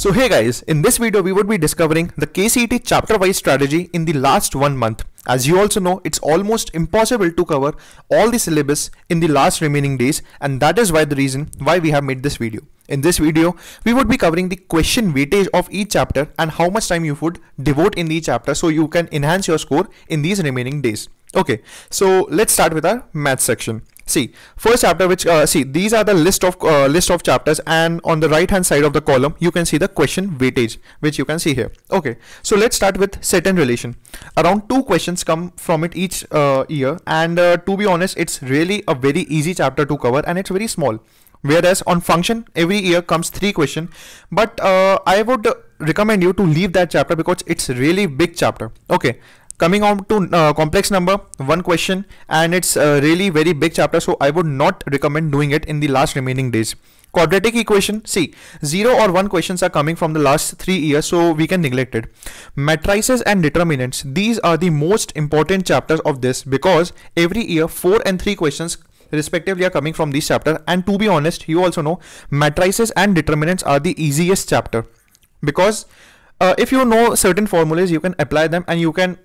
So hey guys, in this video we would be discovering the KCET chapter wise strategy in the last 1 month. As you also know, it's almost impossible to cover all the syllabus in the last remaining days, and that is why the reason why we have made this video. In this video, we would be covering the question weightage of each chapter and how much time you would devote in each chapter so you can enhance your score in these remaining days. Okay, so let's start with our math section. See, first chapter, which these are the list of chapters, and on the right hand side of the column you can see the question weightage, which you can see here. Okay, so let's start with set and relation. Around 2 questions come from it each year, and to be honest, it's really a very easy chapter to cover and it's very small. Whereas on function, every year comes 3 questions, but I would recommend you to leave that chapter because it's really big chapter. Okay, coming on to complex number, 1 question, and it's really very big chapter, so I would not recommend doing it in the last remaining days. Quadratic equation, see, 0 or 1 questions are coming from the last 3 years, so we can neglect it. Matrices and determinants, these are the most important chapters of this because every year 4 and 3 questions respectively are coming from this chapter, and to be honest, you also know matrices and determinants are the easiest chapter because if you know certain formulas, you can apply them and you can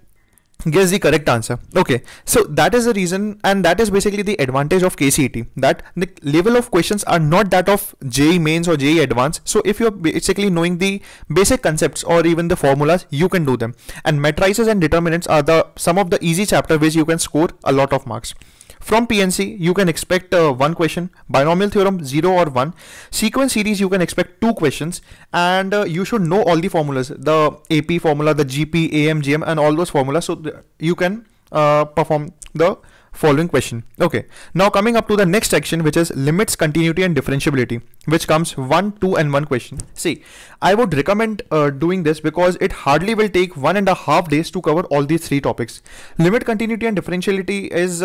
guess the correct answer. Okay, so that is the reason, and that is basically the advantage of KCET, that the level of questions are not that of JEE Mains or JEE Advanced. So if you're basically knowing the basic concepts or even the formulas, you can do them. And matrices and determinants are some of the easy chapter which you can score a lot of marks. From PNC, you can expect 1 question, binomial theorem 0 or 1, sequence series you can expect 2 questions, and you should know all the formulas, the AP formula, the GP, AM, GM, and all those formulas, so you can perform the following question. Okay, now coming up to the next section, which is limits, continuity, and differentiability, which comes 1, 2, and 1 question. See, I would recommend doing this because it hardly will take 1.5 days to cover all these 3 topics. Limit, continuity, and differentiability is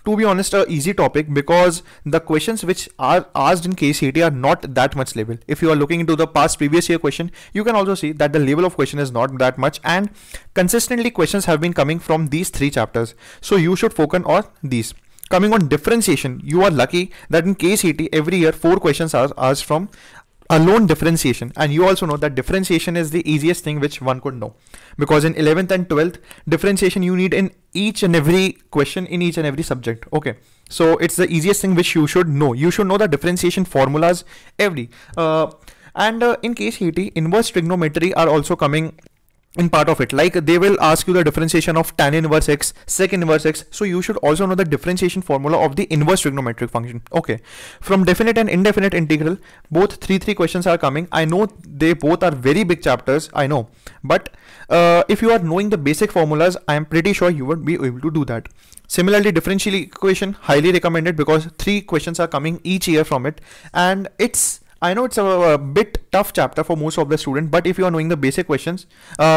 to be honest, a easy topic because the questions which are asked in KCET are not that much level. If you are looking into the past previous year question, you can also see that the level of question is not that much, and consistently questions have been coming from these 3 chapters. So you should focus on these. Coming on differentiation, you are lucky that in KCET every year 4 questions are asked from alone differentiation, and you also know that differentiation is the easiest thing which one could know because in 11th and 12th differentiation you need in each and every question in each and every subject. Okay, so it's the easiest thing which you should know. You should know the differentiation formulas every and in KCET inverse trigonometry are also coming in part of it, like they will ask you the differentiation of tan inverse x, sec inverse x, so you should also know the differentiation formula of the inverse trigonometric function. Okay, from definite and indefinite integral, both 3 questions are coming. I know they both are very big chapters, I know, but if you are knowing the basic formulas, I am pretty sure you would be able to do that. Similarly, differential equation, highly recommended because 3 questions are coming each year from it, and I know it's a bit tough chapter for most of the students, but if you are knowing the basic questions,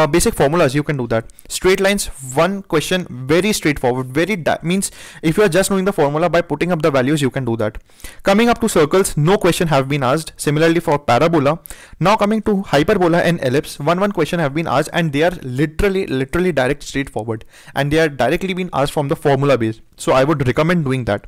basic formulas, you can do that. Straight lines, 1 question, very straightforward, means if you are just knowing the formula by putting up the values, you can do that. Coming up to circles, no question have been asked. Similarly for parabola. Now coming to hyperbola and ellipse, 1 question have been asked, and they are literally direct, straightforward, and they are directly being asked from the formula base. So I would recommend doing that.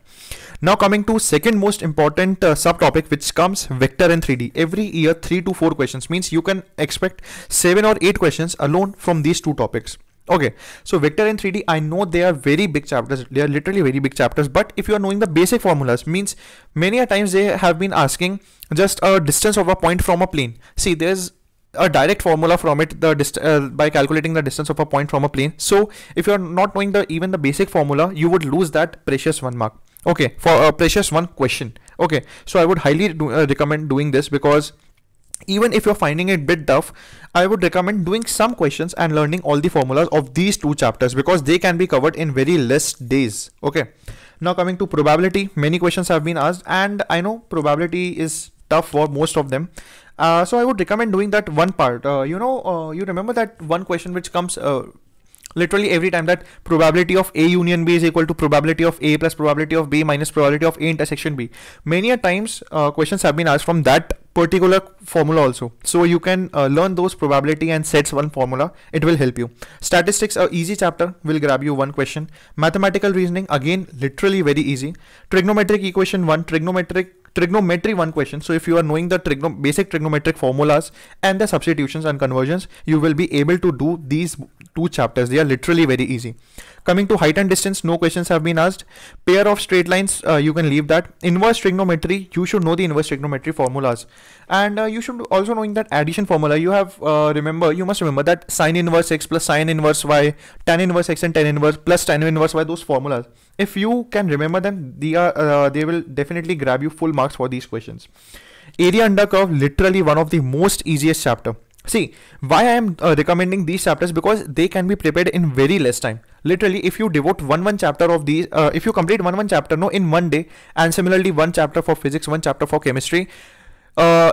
Now coming to second most important subtopic, which comes vector and 3D. Every year 3 to 4 questions, means you can expect 7 or 8 questions alone from these 2 topics. Okay, so vector and 3D, I know they are very big chapters, they are literally very big chapters, but if you are knowing the basic formulas, means many a times they have been asking just a distance of a point from a plane. See, there's a direct formula from it, by calculating the distance of a point from a plane. So if you are not knowing even the basic formula, you would lose that precious 1 mark. Okay, for a precious 1 question. Okay, so I would highly recommend doing this because even if you're finding it a bit tough, I would recommend doing some questions and learning all the formulas of these 2 chapters because they can be covered in very less days. Okay, now coming to probability, many questions have been asked, and I know probability is tough for most of them. So I would recommend doing that 1 part. You remember that 1 question which comes literally every time, that probability of A union B is equal to probability of A plus probability of B minus probability of A intersection B. Many a times questions have been asked from that particular formula also. So you can learn those probability and sets 1 formula. It will help you. Statistics, a easy chapter, will grab you 1 question. Mathematical reasoning, again literally very easy. Trigonometric equation 1, trigonometric trigonometry 1 question. So if you are knowing the basic trigonometric formulas and the substitutions and conversions, you will be able to do these 2 chapters. They are literally very easy. Coming to height and distance, no questions have been asked. Pair of straight lines, you can leave that. Inverse trigonometry, you should know the inverse trigonometry formulas, and you should also knowing that addition formula. You have you must remember that sine inverse x plus sine inverse y, tan inverse x and tan inverse plus tan inverse y. Those formulas, if you can remember them, they will definitely grab you full marks for these questions. Area under curve, literally one of the most easiest chapter. See, why I am recommending these chapters, because they can be prepared in very less time. Literally, if you devote one chapter of these, if you complete one chapter in one day, and similarly 1 chapter for physics, 1 chapter for chemistry,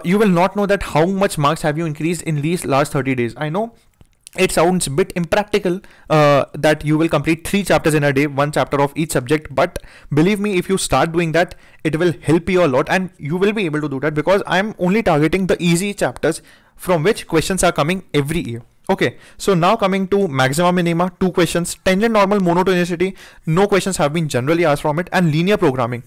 you will not know that how much marks have you increased in these last 30 days. I know it sounds a bit impractical that you will complete 3 chapters in a day, 1 chapter of each subject, but believe me, if you start doing that, it will help you a lot, and you will be able to do that, because I am only targeting the easy chapters from which questions are coming every year. Okay, so now coming to maxima minima, 2 questions. Tangent normal monotonicity, no questions have been generally asked from it. And linear programming.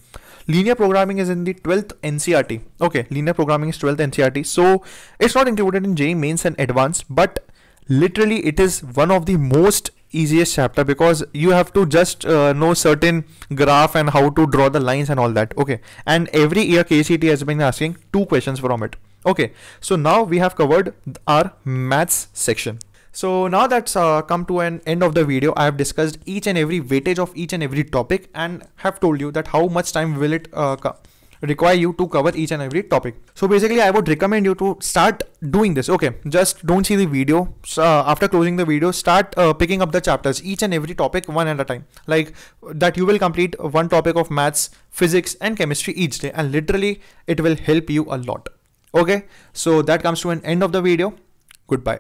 Linear programming is in the 12th NCERT. Okay, linear programming is 12th NCERT, so it's not included in JEE Mains and Advanced, but literally it is one of the most easiest chapter, because you have to just know certain graph and how to draw the lines and all that. Okay, and every year KCET has been asking 2 questions from it. Okay, so now we have covered our maths section. So now that's come to an end of the video. I have discussed each and every weightage of each and every topic, and have told you that how much time will it require you to cover each and every topic. So basically I would recommend you to start doing this. Okay, just don't see the video. After closing the video, start picking up the chapters, each and every topic one at a time, like that. You will complete 1 topic of maths, physics and chemistry each day, and literally it will help you a lot. Okay, so that comes to an end of the video. Goodbye.